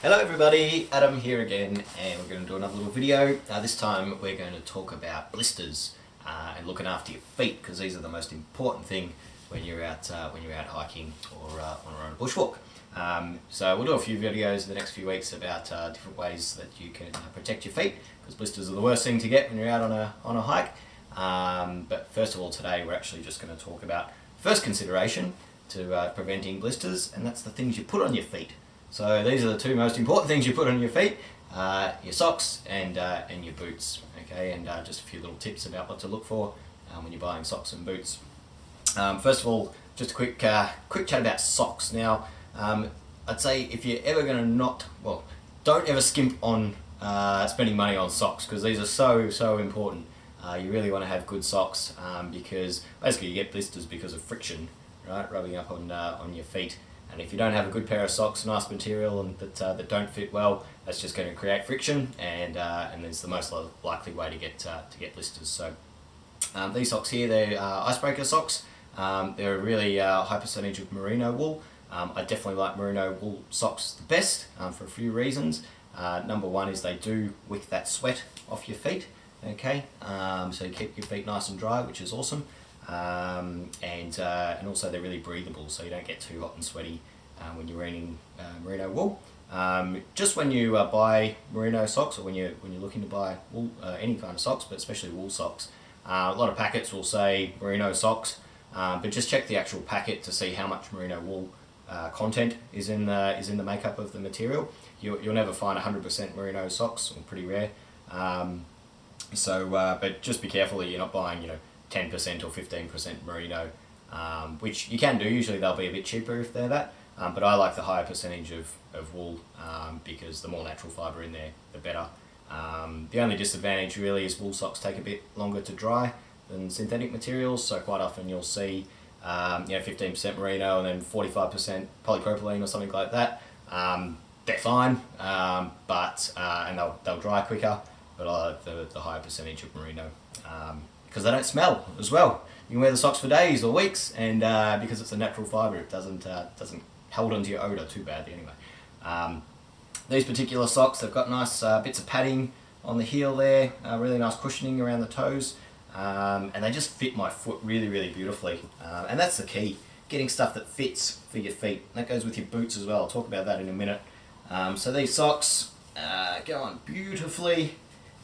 Hello everybody, Adam here again, and we're going to do another little video. This time we're going to talk about blisters and looking after your feet, because these are the most important thing when you're out hiking or on a bushwalk. So we'll do a few videos in the next few weeks about different ways that you can protect your feet, because blisters are the worst thing to get when you're out on a hike. But first of all, today we're actually just going to talk about first consideration to preventing blisters, and that's the things you put on your feet. So these are the two most important things you put on your feet, your socks and your boots. Okay, and just a few little tips about what to look for when you're buying socks and boots. First of all, just a quick chat about socks. Now, I'd say if you're ever going to don't ever skimp on spending money on socks, because these are so important. You really want to have good socks because basically you get blisters because of friction, right, rubbing up on your feet. And if you don't have a good pair of socks, nice material, and that don't fit well, that's just going to create friction, and it's the most likely way to get blisters. So these socks here, they're icebreaker socks. They're a really high percentage of merino wool. I definitely like merino wool socks the best for a few reasons. Number one is they do wick that sweat off your feet. Okay, so you keep your feet nice and dry, which is awesome. And also they're really breathable, so you don't get too hot and sweaty when you're wearing merino wool. Just when you buy merino socks, or when you're looking to buy wool, any kind of socks, but especially wool socks, a lot of packets will say merino socks, but just check the actual packet to see how much merino wool content is in the makeup of the material. You'll never find 100% merino socks, or pretty rare. But just be careful that you're not buying 10% or 15% merino, which you can do. Usually they'll be a bit cheaper if they're that, but I like the higher percentage of wool because the more natural fibre in there, the better. The only disadvantage really is wool socks take a bit longer to dry than synthetic materials, so quite often you'll see 15% merino and then 45% polypropylene or something like that. They're fine, but they'll dry quicker, but I like the higher percentage of merino. Because they don't smell as well. You can wear the socks for days or weeks, and because it's a natural fibre, it doesn't hold onto your odour too badly anyway. These particular socks, they've got nice bits of padding on the heel there, really nice cushioning around the toes, and they just fit my foot really beautifully. And that's the key, getting stuff that fits for your feet. That goes with your boots as well. I'll talk about that in a minute. So these socks go on beautifully.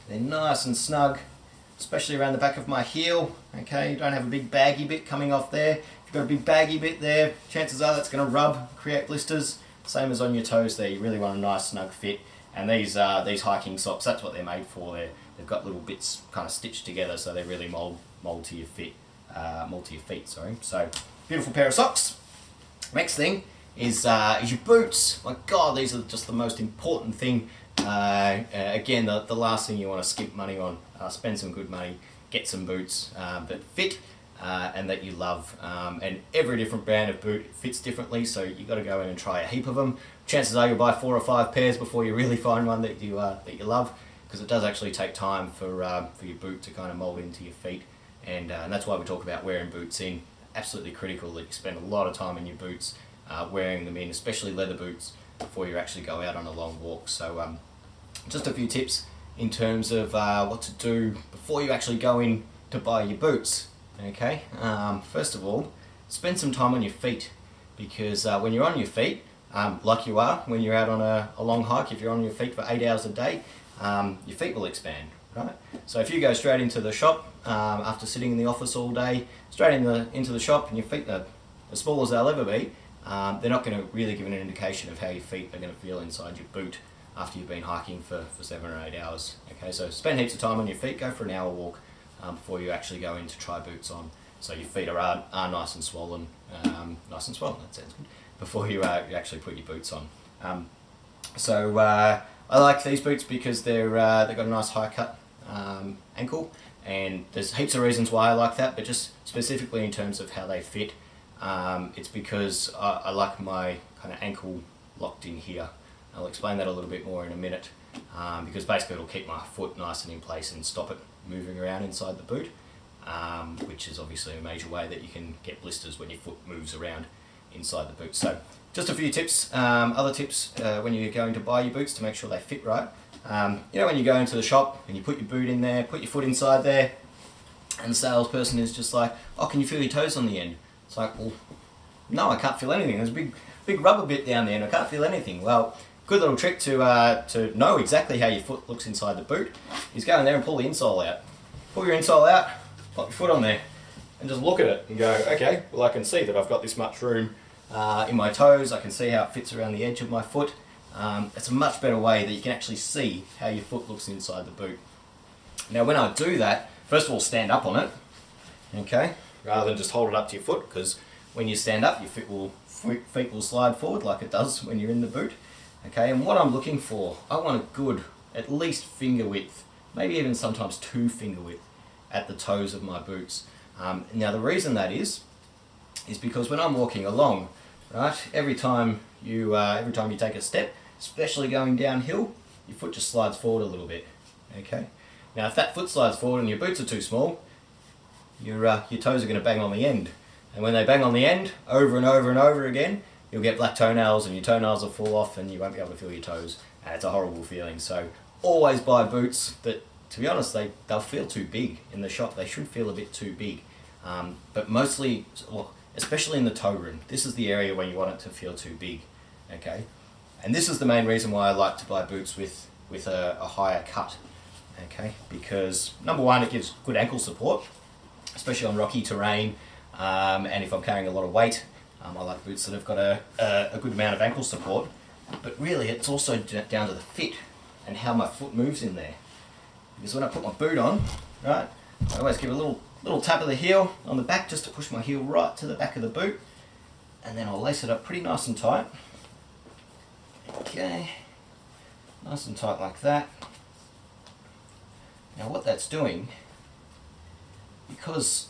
They're nice and snug, especially around the back of my heel. Okay, you don't have a big baggy bit coming off there. If you've got a big baggy bit there, chances are that's going to rub, create blisters. Same as on your toes there, you really want a nice snug fit. And these hiking socks, that's what they're made for. They've got little bits kind of stitched together, so they really mold to your feet. Sorry. So beautiful pair of socks. Next thing is your boots. My God, these are just the most important thing. Again, the last thing you want to skip money on. Spend some good money, get some boots that fit and that you love. And every different brand of boot fits differently, so you've got to go in and try a heap of them. Chances are you'll buy 4 or 5 pairs before you really find one that you love, because it does actually take time for your boot to kind of mold into your feet. And that's why we talk about wearing boots in. Absolutely critical that you spend a lot of time in your boots, wearing them in, especially leather boots, before you actually go out on a long walk. So just a few tips in terms of what to do before you actually go in to buy your boots. Okay, first of all, spend some time on your feet, because when you're on your feet, like you are when you're out on a long hike, if you're on your feet for 8 hours a day, your feet will expand, right? So if you go straight into the shop after sitting in the office all day, straight into the shop, and your feet are as small as they'll ever be, they're not going to really give an indication of how your feet are going to feel inside your boot after you've been hiking for 7 or 8 hours. Okay, so spend heaps of time on your feet. Go for an hour walk before you actually go in to try boots on, so your feet are nice and swollen. That sounds good. Before you actually put your boots on. I like these boots because they've got a nice high cut ankle, and there's heaps of reasons why I like that, but just specifically in terms of how they fit, it's because I like my kind of ankle locked in here. I'll explain that a little bit more in a minute, because basically it'll keep my foot nice and in place and stop it moving around inside the boot, which is obviously a major way that you can get blisters when your foot moves around inside the boot. So just a few tips, other tips when you're going to buy your boots to make sure they fit right. You know, when you go into the shop and you put your boot in there, put your foot inside there, and the salesperson is just like, oh, can you feel your toes on the end? It's like, well, no, I can't feel anything. There's a big rubber bit down there and I can't feel anything. Well, good little trick to know exactly how your foot looks inside the boot is go in there and pull the insole out. Pull your insole out, pop your foot on there, and just look at it and go, okay, well I can see that I've got this much room in my toes. I can see how it fits around the edge of my foot. It's a much better way that you can actually see how your foot looks inside the boot. Now when I do that, first of all stand up on it, okay, rather than just hold it up to your foot, because when you stand up your feet will slide forward like it does when you're in the boot. Okay, and what I'm looking for, I want a good, at least finger width, maybe even sometimes 2 finger width at the toes of my boots. Now the reason that is because when I'm walking along, right, every time you take a step, especially going downhill, your foot just slides forward a little bit. Okay, now if that foot slides forward and your boots are too small, your toes are going to bang on the end, and when they bang on the end over and over and over again, you'll get black toenails and your toenails will fall off and you won't be able to feel your toes, and it's a horrible feeling. So always buy boots that, to be honest, they'll feel too big in the shop. They should feel a bit too big, but mostly, well, especially in the toe rim, this is the area where you want it to feel too big. Okay, and this is the main reason why I like to buy boots with a higher cut. Okay, because number one, it gives good ankle support, especially on rocky terrain, and if I'm carrying a lot of weight, I like boots that have got a good amount of ankle support. But really, it's also down to the fit and how my foot moves in there. Because when I put my boot on, right, I always give a little tap of the heel on the back just to push my heel right to the back of the boot, and then I'll lace it up pretty nice and tight. Okay, nice and tight like that. Now what that's doing, because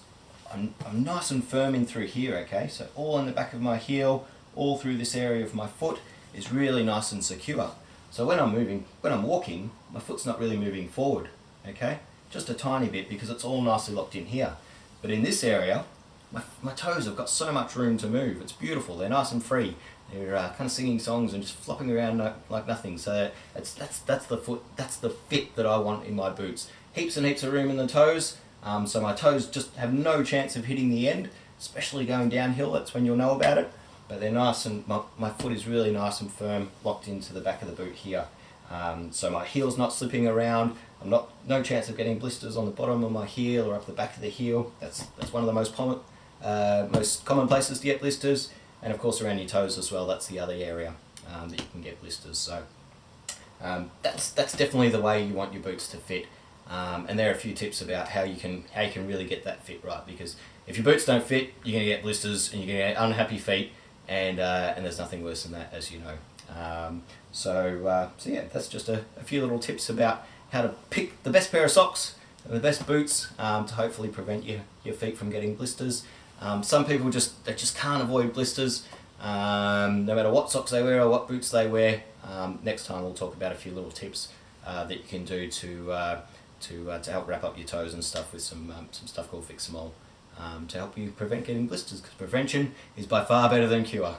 I'm nice and firm in through here, okay, so all in the back of my heel, all through this area of my foot is really nice and secure. So when I'm walking, my foot's not really moving forward, okay, just a tiny bit because it's all nicely locked in here. But in this area, my toes have got so much room to move. It's beautiful. They're nice and free. They're kind of singing songs and just flopping around like nothing. So that's the fit that I want in my boots. Heaps and heaps of room in the toes. So my toes just have no chance of hitting the end, especially going downhill. That's when you'll know about it. But they're nice, and my foot is really nice and firm, locked into the back of the boot here. So my heel's not slipping around. No chance of getting blisters on the bottom of my heel or up the back of the heel. That's one of the most common places to get blisters, and of course around your toes as well. That's the other area that you can get blisters. So that's definitely the way you want your boots to fit. And there are a few tips about how you can really get that fit right, because if your boots don't fit, you're going to get blisters and you're going to get unhappy feet, and there's nothing worse than that, as you know. So yeah, that's just a few little tips about how to pick the best pair of socks and the best boots to hopefully prevent your feet from getting blisters. Some people just can't avoid blisters, no matter what socks they wear or what boots they wear. Next time we'll talk about a few little tips that you can do to help wrap up your toes and stuff with some stuff called Fix-A-Mole to help you prevent getting blisters, because prevention is by far better than cure.